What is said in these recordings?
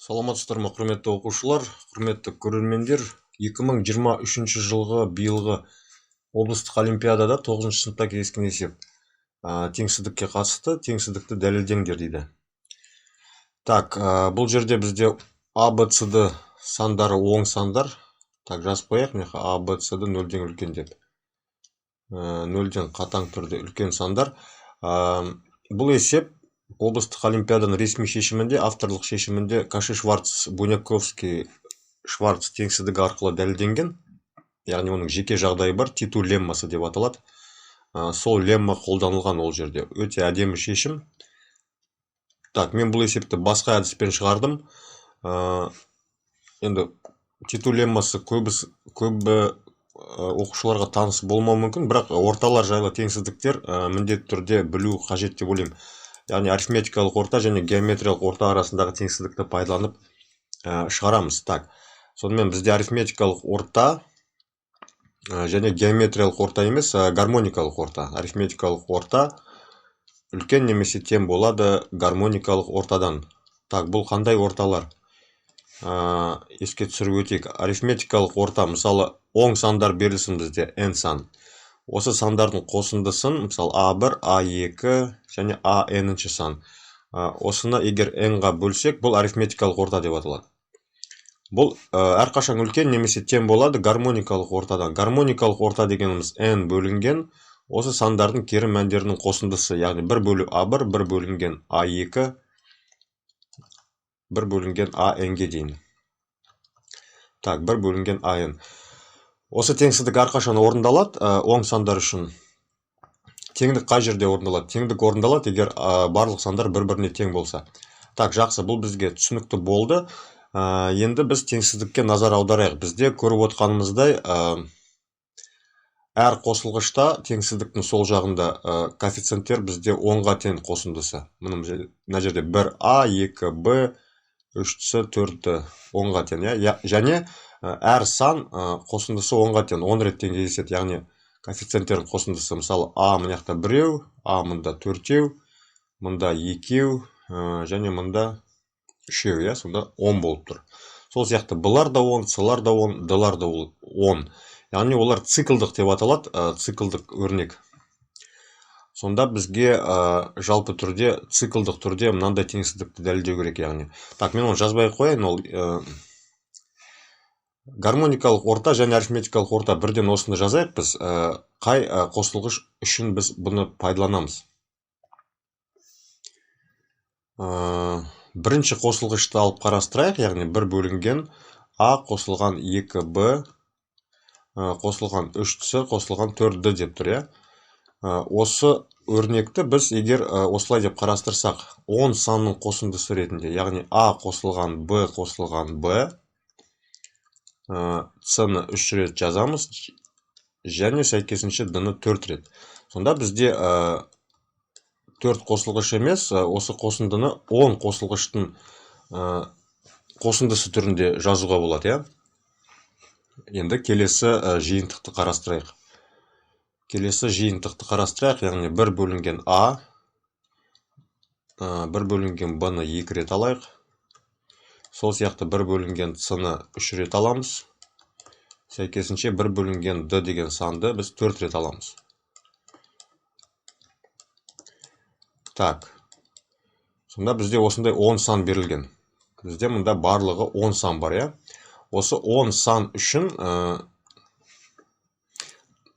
Саламатсыздар ма, құрметті оқушылар, құрметті көрермендер. 2023 жылғы биылғы облыстық олимпиадада 9 сыныпта кездескен есеп теңсіздікке қатысты, теңсіздікті дәлелдеңдер дейді. Так, бұл жерде бізде А, Б, С, Д сандары оң сандар. Так, жазып қояйық, мына А, Б, С, Д нөлден үлкен деп. Нөлден қатаң түрде үлкен сандар. Бұл есеп облыстық олимпиаданың ресми шешімінде, авторлық шешімінде Каши, Шварц, Буняковский, Шварц теңсіздігі арқылы дәлелденген. Яғни оның жеке жағдайы бар, Титу леммасы деп аталады. Сол лемма қолданылған ол жерде. Өте әдемі шешім. Так, мен бұл есепті басқа әдіспен шығардым. Енді Титу леммасы көбі оқушыларға таныс болмау мүмкін, бірақ орталар жайлы теңсіздіктер міндетті түрде білу қажет деп ойлаймын. Яғни арифметикалық орта және геометриялық орта арасындағы теңсіздікті пайдаланып шығарамыз. Так, сонымен бізде арифметикалық орта және геометриялық орта емес, гармоникалық орта. Арифметикалық орта үлкен немесе тең болады гармоникалық ортадан. Так, бұл қандай орталар? Еске түсіріп өтейік. Арифметикалық орта, мысалы, оң сандар берілсін бізде n сан. Осы сандардың қосындысын, мысалы, А1, А2 және AN-ші сан. Осыны егер n-ға бөлсек, бұл арифметикалық орта деп аталады. Бұл әрқашан үлкен немесе тең болады гармоникалық ортадан. Гармоникалық орта дегеніміз n бөлінген осы сандардың кері мәндерінің қосындысы, яғни 1 бөлу А1, 1 бөлінген А2, 1 бөлінген AN-ге дейін. Так, 1 бөлінген AN. Осы теңсіздік әрқашан орындалады оң сандар үшін. Теңдік қай жерде орындалады? Теңдік орындалады, егер барлық сандар бір-біріне тең болса. Так, жақсы, бұл бізге түсінікті болды. Енді біз теңсіздікке назар аударайық. Бізде көріп отқанымыздай, әр қосылғышта теңсіздіктің сол жағында коэффициенттер бізде 10-ға тең қосындысы. Мына жерде 1А, 2Б, 3С, 4Д 10-ға тең. Және әр сан қосындысы 10-ға тең, 10 рет тең кездеседі. Яғни коэффициенттердің қосындысы, мысалы, А мынақта 1, А мында 4, мында 2 және мында 3, сонда 10 болып тұр. Сол сияқты бұлар да 10, сылар да 10, дылар да 10. Яғни олар циклдық деп аталады, циклдық өрнек. Сонда бізге жалпы түрде, циклдық түрде мынандай теңсіздікті дәлелдеу керек, яғни. Так, мен оны жазбай қояйын, ол гармоникалық орта және арифметикалық орта бірден осыны жазайық біз. Қай қосылғыш үшін біз бұны пайдаланамыз? Бірінші қосылғышты алып қарастырайық, яғни 1 бөлінген А қосылған 2Б қосылған 3С қосылған 4Д деп тұр. Осы өрнекті біз егер осылай деп қарастырсақ, 10 санның қосындысы ретінде, яғни А қосылған Б қосылған Б, С-ны 3 рет жазамыз, және сәйкесінше Д-ны 4 рет. Сонда бізде 4 қосылғыш емес, осы қосындыны 10 қосылғыштың қосындысы түрінде жазуға болады. Енді келесі жиынтықты қарастырайық. Яғни 1 бөлінген А, 1 бөлінген Б-ны 2 рет алайық. Сол сияқты 1 бөлінген С-ны 3 рет аламыз. Сәйкесінше 1 бөлінген Д деген санды біз 4 рет аламыз. Так, сонда бізде осындай 10 сан берілген. Бізде мұнда барлығы 10 сан бар. Осы 10 сан үшін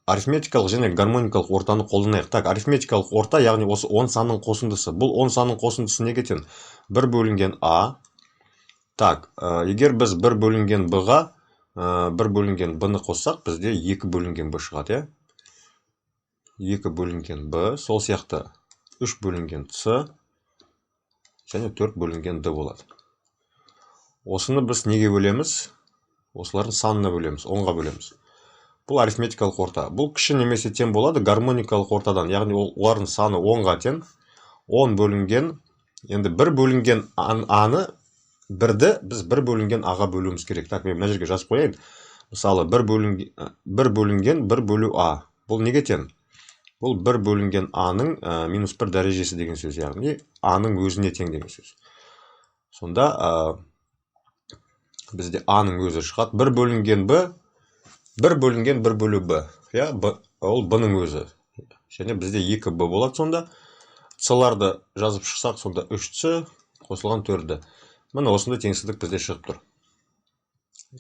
арифметикалық және гармоникалық ортаны қолданайық. Так, арифметикалық орта, яғни осы 10 санның қосындысы. Бұл 10 санның қосындысы неге тең? 1 бөлінген А. Так, егер біз 1 бөлінген Б-ға 1 бөлінген Б-ны қоссақ, бізде 2 бөлінген Б шығады. 2 бөлінген Б, сол сияқты 3 бөлінген С және 4 бөлінген Д болады. Осыны біз неге бөлеміз? Осылардың санына бөлеміз, 10-ға бөлеміз. Бұл арифметикалық орта. Бұл кіші немесе тең болады гармоникалық ортадан, яғни олардың саны 10-ға тең. 10 бөлінген, енді 1 бөлінген А-ны, 1-ді біз 1 бөлінген А-ға бөлуіміз керек. Так, мен мына жерге жазып қояйын. Мысалы, 1 бөлінген 1 бөлу А. Бұл неге тең? Бұл 1 бөлінген А-ның минус 1 дәрежесі деген сөз, яғни А-ның өзіне тең деген сөз. Сонда бізде А-ның өзі шығады. 1 бөлінген Б, 1 бөлінген 1 бөлу Б. Ол Б-ның өзі. Және бізде 2Б болады сонда. С-ларды жазып шықсақ, сонда 3С қосылған 4-ді. Міне осындай теңсіздік бізде шығып тұр.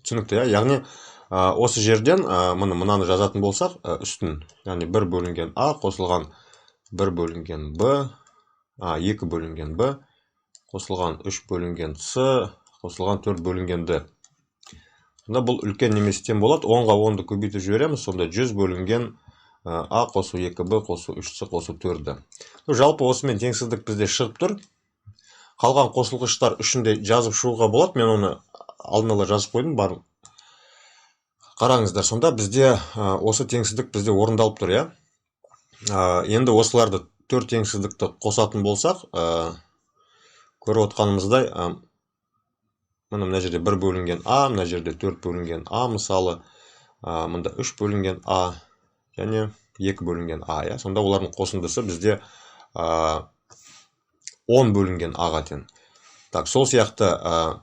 Түсінікті, яғни осы жерден мынаны жазатын болсақ, үстін, яғни 1 бөлінген А қосылған 1 бөлінген Б, 2 бөлінген Б, қосылған 3 бөлінген С, қосылған 4 бөлінген Д. Сонда бұл үлкен неместен болады. 10-ға 10-ды көбейтіп жібереміз. Сонда 100 бөлінген А қосу 2Б қосу 3С қосу 4-ді. Жалпы осымен теңсіздік бізде шығып тұр. Қалған қосылғыштар үшінде жазып шығуға болады. Мен оны алдын ала жазып қойдым, барын қараңыздар. Сонда бізде осы теңсіздік бізде орындалып тұр, Енді осыларды 4 теңсіздікті қосатын болсақ, көріп отқанымыздай, мына жерде 1 бөлінген А, мына жерде 4 бөлінген А, мысалы, мында 3 бөлінген А, және 2 бөлінген А, Сонда олардың қосындысы бізде 10 бөлінген А-ға тең. Так, сол сияқты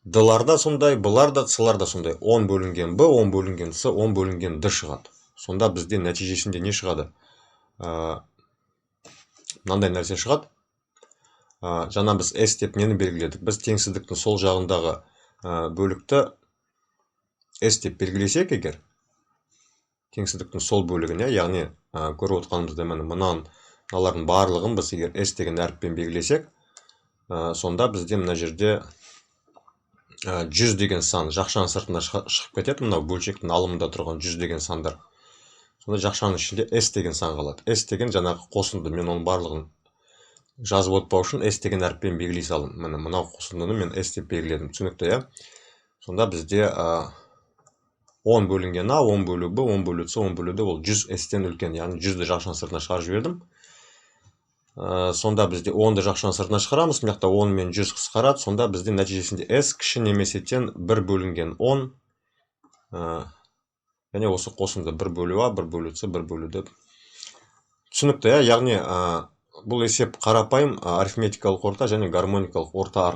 Д-ларда сондай, Б-ларда, С-ларда сондай. 10 бөлінген Б, 10 бөлінген С, 10 бөлінген Д шығады. Сонда бізде нәтижесінде не шығады? Мынандай нәрсе шығады. Жаңа біз S деп нені белгіледік? Біз теңсіздіктің сол жағындағы бөлікті S деп белгілесек егер, теңсіздіктің сол бөлігін, яғни көріп отқанымызда мыналардың барлығын біз егер S деген әріппен белгілесек, сонда бізде мына жерде 100 деген сан жақшаның сыртына шығып кетеді. Мынау бөлшектің алымында тұрған 100 деген сандар. Сонда жақшаның ішінде S деген сан қалады. S деген жаңағы қосынды. Мен оның барлығын жазып отпау үшін S деген әріппен белгілей салдым. Мынау қосындыны мен S деп белгіледім. Түсінікті, Сонда бізде 10 бөлінген А, 10 бөлу Б, 10 бөлу С, 10 бөлу Д, ол 100 S-тен үлкен. Яғни 100-ді жақшаның сыртына шығарып жібердім. Сонда бізде 10-ды жақшаның сыртына шығарамыз. Мына жақта 10 мен 100 қысқарады. Сонда бізде нәтижесінде S кіші немесе тең 1 бөлінген 10. Және осы қосынды 1 бөлу А, 1 бөлу С, 1 бөлу Д. Түсінікті, яғни бұл есеп қарапайым арифметикалық орта және гармоникалық орта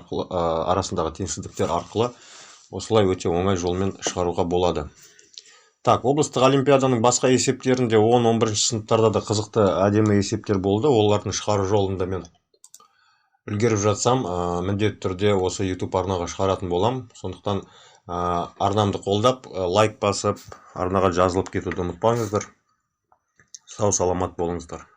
арасындағы теңсіздіктер арқылы осылай өте оңай жолмен шығаруға болады. Так, облыстық олимпиаданың басқа есептерінде 10-11 сыныптарда да қызықты әдемі есептер болды. Олардың шығару жолында мен үлгеріп жатсам, міндетті түрде осы YouTube арнаға шығаратын болам. Сондықтан арнамды қолдап, лайк басып, арнаға жазылып кетуді ұмытпаңыздар. Сау саламат болыңыздар.